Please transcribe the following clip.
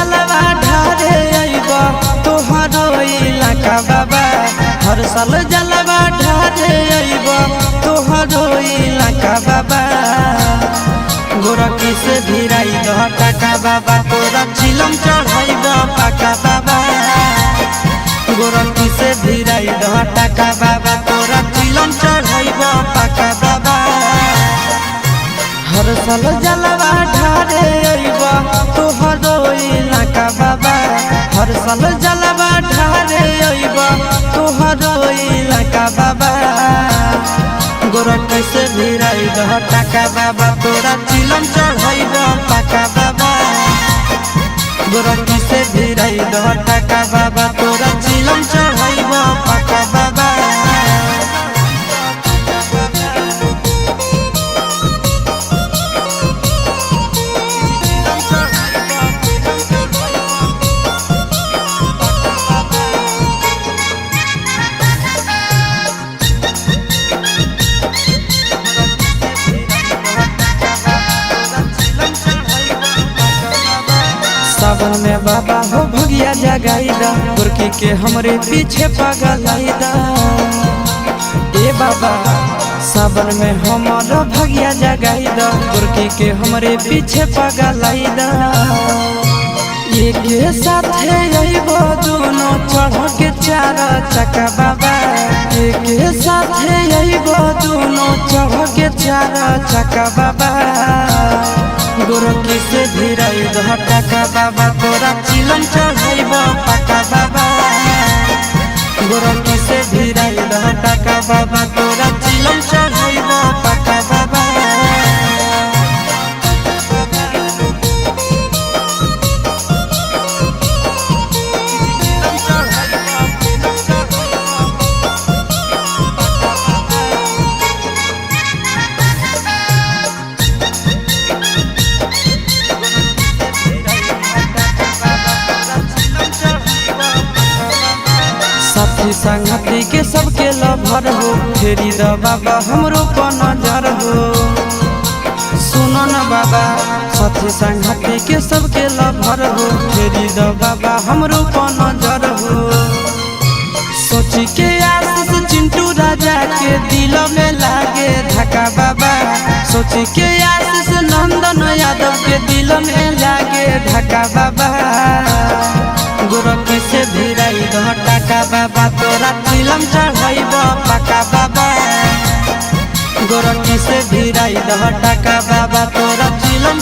जलवा ढारे अइब तोहरो इलाका बाबा। हर साल जलवा ढारे अइब तोहरो इलाका बाबा। गोरखी से भिराई दह टाका बाबा तोरा चिलम चढ़ाइब पाका बाबा। गोरखी से भिराई दह टाका बाबा तोरा चिलम चढ़ाइब पाका बाबा। हर साल जलवा ढारे अइब तोहरो इलाका बाबा। हर साल जलवा ढारे अइब तोहरो इलाका बाबा। गोरखी से भिराई दह टाका बाबा तोरा चिलम चढ़ाइब पाका बाबा। गोरखी से भिराई दह टाका बाबा तोरा चिलम चढ़ाइब पाका बाबा। सावन में बाबा हो भगिया जगाईदा गोरखी के हमरे पीछे पगलाईदा। ए बाबा सावन में हमारा भगिया जगाईदा गोरखी के हमरे पीछे पगलाईदा। एक साथ अइबो दोनों चढ़ के चार चक्का बाबा। एक साथ अइबो दोनों चढ़ के चार चक्का बाबा। गोरखी से भिराई दह टाका बाबा तोरा चिलम चढ़ाइब पाका बाबा। गोरखी से भिराई दह टाका बाबा तोरा चिलम चढ़ाइब पाका बाबा। साथी संगति के सबके लभर हो फेरी द बाबा हमरो पर नजर हो। सुनो न बाबा साथी संगति के सबके लभर हो फेरी द बाबा हमरो पर नजर हो। सोची के आशीष चिंटू राजा के दिल में लागे धक्का बाबा। सोची के आशीष नंदन यादव के दिल में लागे धक्का बाबा। गोरखी से भिराई दह टाका बाबा तोरा चिलम चढ़ाइब पाका बाबा। गोरखी से भिराई दह टाका बाबा तोरा चिलम